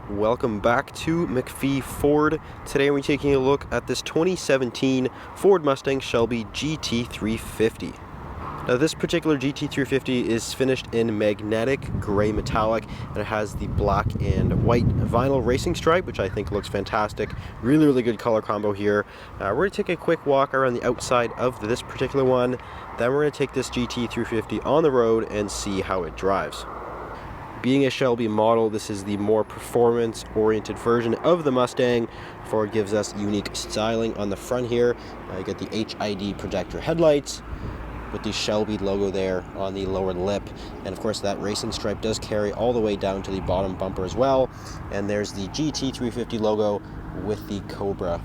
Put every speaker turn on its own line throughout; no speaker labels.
Welcome back to McPhee Ford. Today we're taking a look at this 2017 Ford Mustang Shelby GT350. Now this particular GT350 is finished in magnetic gray metallic, and it has the black and white vinyl racing stripe, which I think looks fantastic. Really good color combo here. We're going to take a quick walk around the outside of this particular one. Then we're going to take this GT350 on the road and see how it drives. Being a Shelby model, this is the more performance-oriented version of the Mustang. Ford gives us unique styling on the front here. You get the HID projector headlights with the Shelby logo there on the lower lip. And of course that racing stripe does carry all the way down to the bottom bumper as well. And there's the GT350 logo with the Cobra.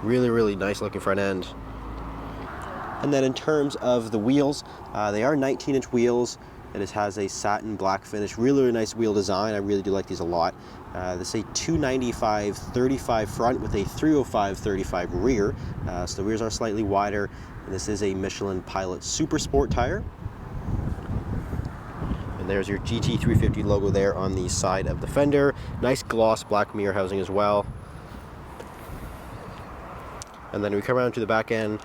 Really nice looking front end. And then in terms of the wheels, they are 19-inch wheels. It has a satin black finish, really nice wheel design. I really do like these a lot. This is a 295/35 front with a 305/35 rear, so the rears are slightly wider. And this is a Michelin Pilot Super Sport tire. And there's your GT350 logo there on the side of the fender. Nice gloss black mirror housing as well. And then we come around to the back end.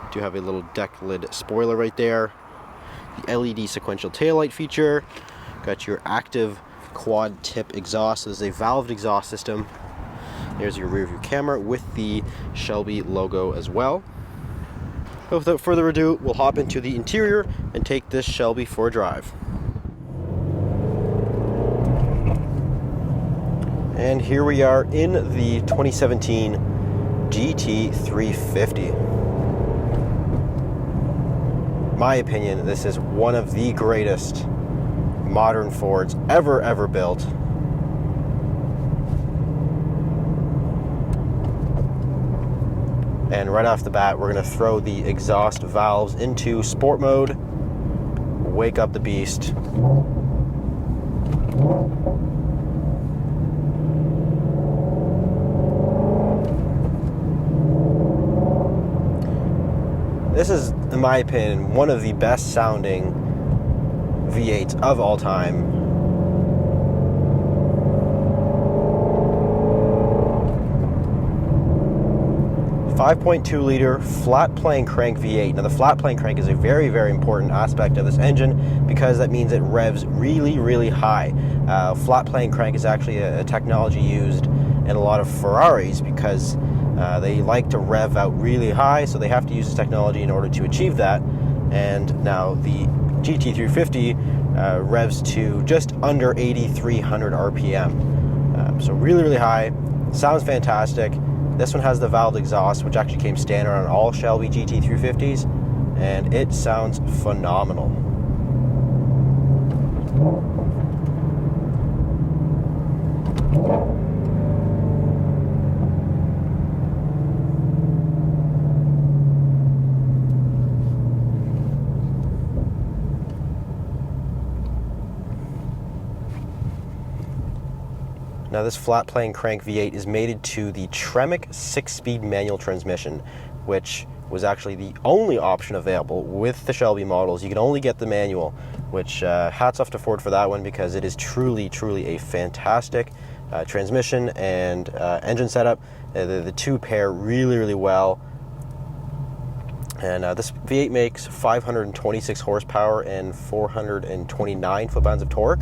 We do have a little deck lid spoiler right there. The LED sequential taillight feature. Got your active quad tip exhaust. So this is a valved exhaust system. There's your rear view camera with the Shelby logo as well. But without further ado, we'll hop into the interior and take this Shelby for a drive. And here we are in the 2017 GT350. My opinion, this is one of the greatest modern Fords ever built. And right off the bat, we're going to throw the exhaust valves into sport mode, wake up the beast. This is, in my opinion, one of the best sounding V8s of all time. .2 liter flat plane crank V8. Now the flat plane crank is a very important aspect of this engine because that means it revs really high. Flat plane crank is actually a technology used in a lot of Ferraris because they like to rev out really high, so they have to use this technology in order to achieve that. And now the GT350 revs to just under 8,300 RPM. So really high, sounds fantastic. This one has the valved exhaust, which actually came standard on all Shelby GT350s, and it sounds phenomenal. Now this flat plane crank V8 is mated to the Tremec 6-speed manual transmission, which was actually the only option available with the Shelby models. You can only get the manual, which hats off to Ford for that one because it is truly a fantastic transmission and engine setup. The two pair really well. And this V8 makes 526 horsepower and 429 foot-pounds of torque.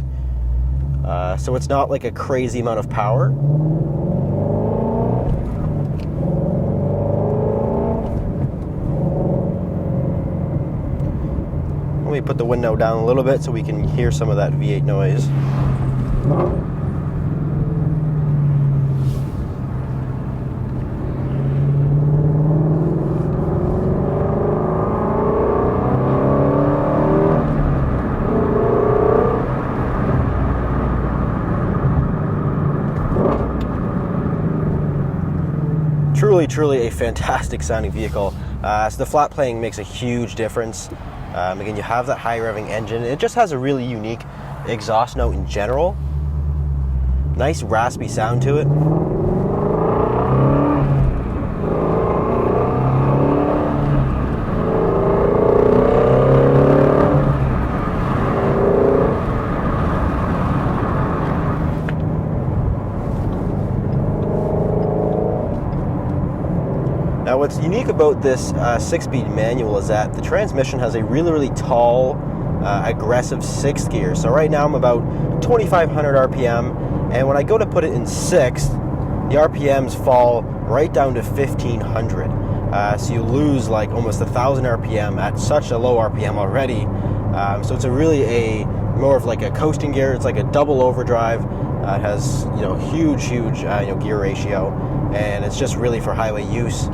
So it's not like a crazy amount of power. Let me put the window down a little bit so we can hear some of that V8 noise. Truly a fantastic sounding vehicle. So the flat plane makes a huge difference. Again, you have that high revving engine. It just has a really unique exhaust note in general. Nice raspy sound to it. Now what's unique about this 6-speed manual is that the transmission has a really tall, aggressive 6th gear. So right now I'm about 2,500 RPM, and when I go to put it in 6th, the RPMs fall right down to 1,500. So you lose like almost 1,000 RPM at such a low RPM already. So it's really more of like a coasting gear. It's like a double overdrive. It has huge gear ratio, and it's just really for highway use.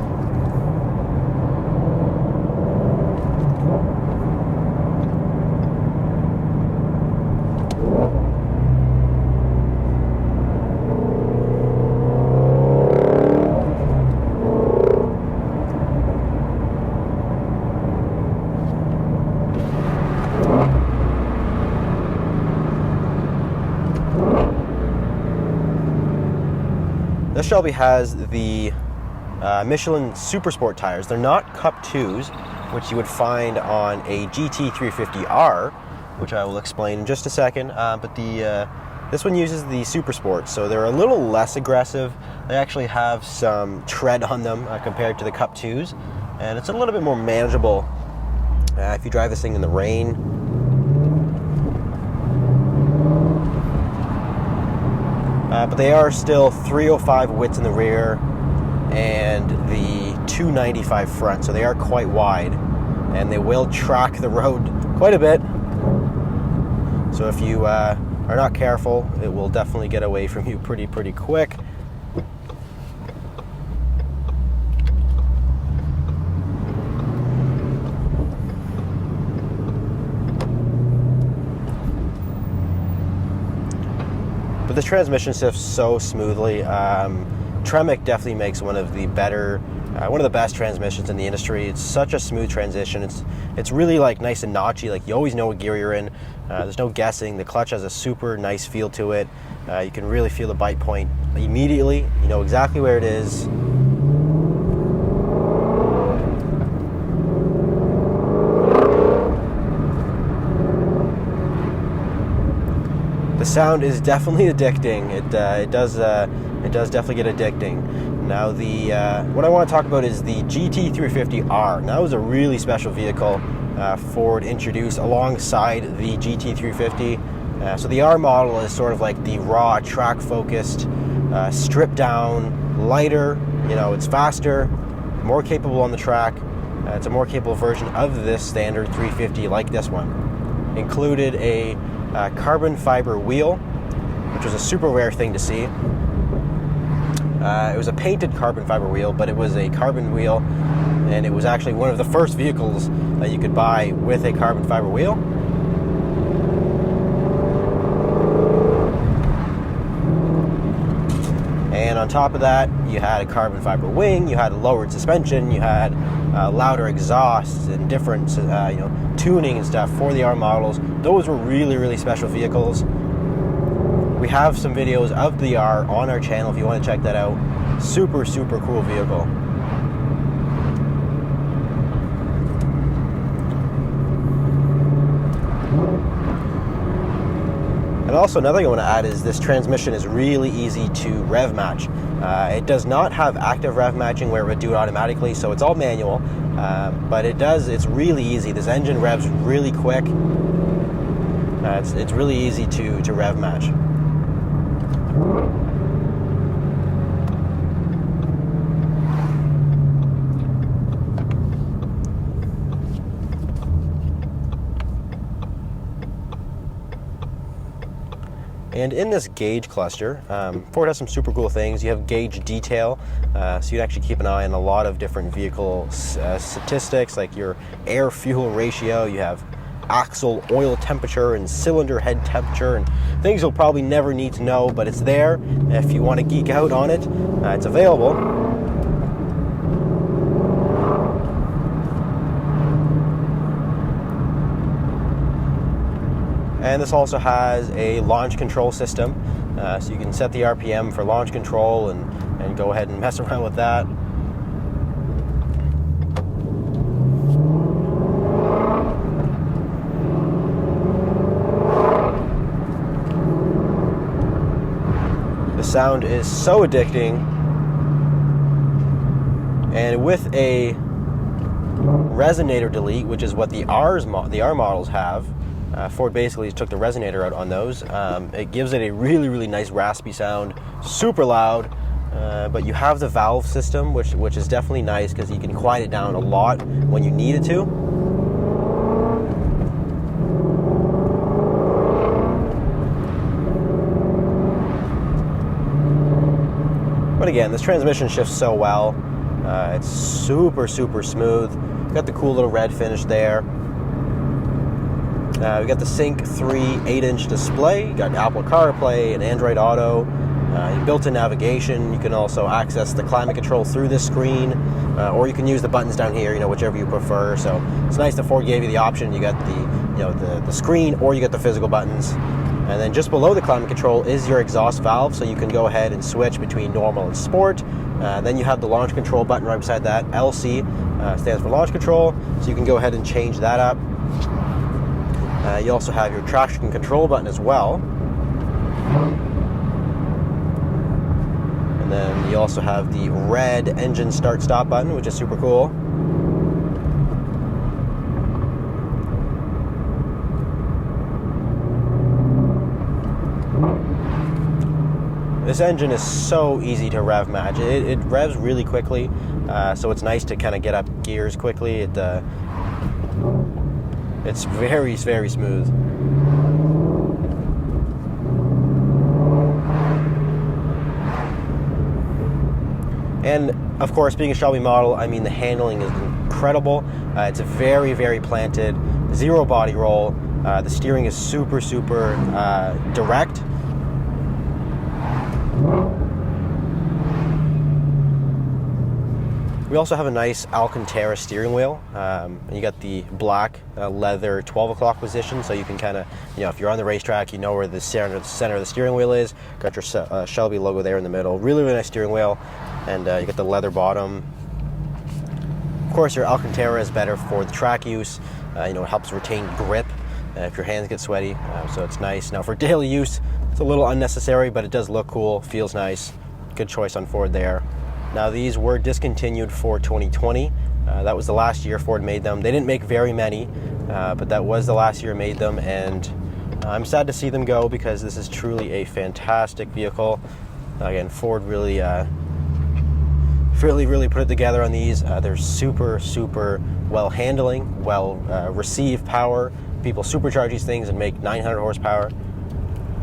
This Shelby has the Michelin Super Sport tires. They're not Cup 2s, which you would find on a GT350R, which I will explain in just a second. But this one uses the Super Sport, so they're a little less aggressive. They actually have some tread on them compared to the Cup 2s, and it's a little bit more manageable if you drive this thing in the rain. But they are still 305 widths in the rear and the 295 front, so they are quite wide, and they will track the road quite a bit. So if you are not careful, it will definitely get away from you pretty quick. But this transmission shifts so smoothly. Tremec definitely makes one of the best transmissions in the industry. It's such a smooth transition. It's really like nice and notchy. Like you always know what gear you're in. There's no guessing. The clutch has a super nice feel to it. You can really feel the bite point immediately. You know exactly where it is. The sound is definitely addicting. It does definitely get addicting. Now what I want to talk about is the GT350R. Now, that was a really special vehicle Ford introduced alongside the GT350. So the R model is sort of like the raw, track-focused, stripped down, lighter. It's faster, more capable on the track. It's a more capable version of this standard 350 like this one. Included a carbon fiber wheel, which was a super rare thing to see. It was a painted carbon fiber wheel, but it was a carbon wheel, and it was actually one of the first vehicles that you could buy with a carbon fiber wheel. And on top of that, you had a carbon fiber wing, you had a lowered suspension, you had louder exhausts and different tuning and stuff for the R models. Those were really special vehicles. We have some videos of the R on our channel if you want to check that out. Super cool vehicle. And also another thing I want to add is this transmission is really easy to rev match. It does not have active rev matching where it would do it automatically, so it's all manual. But it's really easy. This engine revs really quick. It's really easy to rev match. And in this gauge cluster, Ford has some super cool things. You have gauge detail, so you'd actually keep an eye on a lot of different vehicle statistics, like your air-fuel ratio. You have axle oil temperature and cylinder head temperature, and things you'll probably never need to know, but it's there. If you want to geek out on it, it's available. And this also has a launch control system, so you can set the RPM for launch control and go ahead and mess around with that. The sound is so addicting. And with a resonator delete, which is what the R models have, Ford basically took the resonator out on those. It gives it a really, really nice raspy sound, super loud, but you have the valve system, which is definitely nice because you can quiet it down a lot when you need it to. But again, this transmission shifts so well. It's super, super smooth. Got the cool little red finish there. We got the Sync 3 8-inch display. You got Apple CarPlay and Android Auto. Built-in navigation. You can also access the climate control through this screen, or you can use the buttons down here, whichever you prefer. So it's nice that Ford gave you the option. You got the screen, or you got the physical buttons. And then just below the climate control is your exhaust valve, so you can go ahead and switch between normal and sport. Then you have the launch control button right beside that. LC stands for launch control, so you can go ahead and change that up. You also have your traction control button as well. And then you also have the red engine start-stop button, which is super cool. This engine is so easy to rev match. It revs really quickly, so it's nice to kind of get up gears quickly. It's very, very smooth. And of course, being a Shelby model, I mean, the handling is incredible. It's very, very planted, zero body roll. The steering is super, super direct. We also have a nice Alcantara steering wheel. You got the black leather 12 o'clock position, so you can kind of, if you're on the racetrack, you know where the center of the steering wheel is. Got your Shelby logo there in the middle. Really, really nice steering wheel, and you got the leather bottom. Of course, your Alcantara is better for the track use. It helps retain grip if your hands get sweaty, so it's nice. Now for daily use, it's a little unnecessary, but it does look cool, feels nice. Good choice on Ford there. Now these were discontinued for 2020. That was the last year Ford made them. They didn't make very many, but that was the last year made them, and I'm sad to see them go because this is truly a fantastic vehicle. Again, Ford really put it together on these. They're super, super well handling, well receive power. People supercharge these things and make 900 horsepower.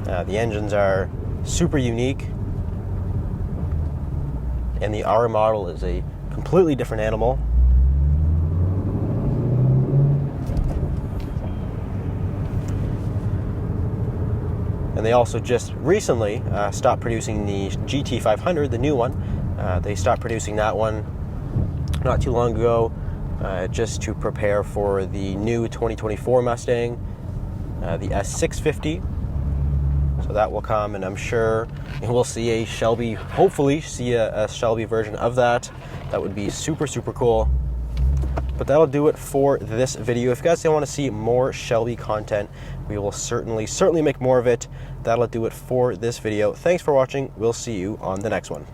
The engines are super unique. And the R model is a completely different animal. And they also just recently stopped producing the GT500, the new one. They stopped producing that one not too long ago, just to prepare for the new 2024 Mustang, the S650. So that will come, and I'm sure we'll see a Shelby, hopefully see a Shelby version of that. That would be super, super cool. But that'll do it for this video. If you guys want to see more Shelby content, we will certainly make more of it. That'll do it for this video. Thanks for watching. We'll see you on the next one.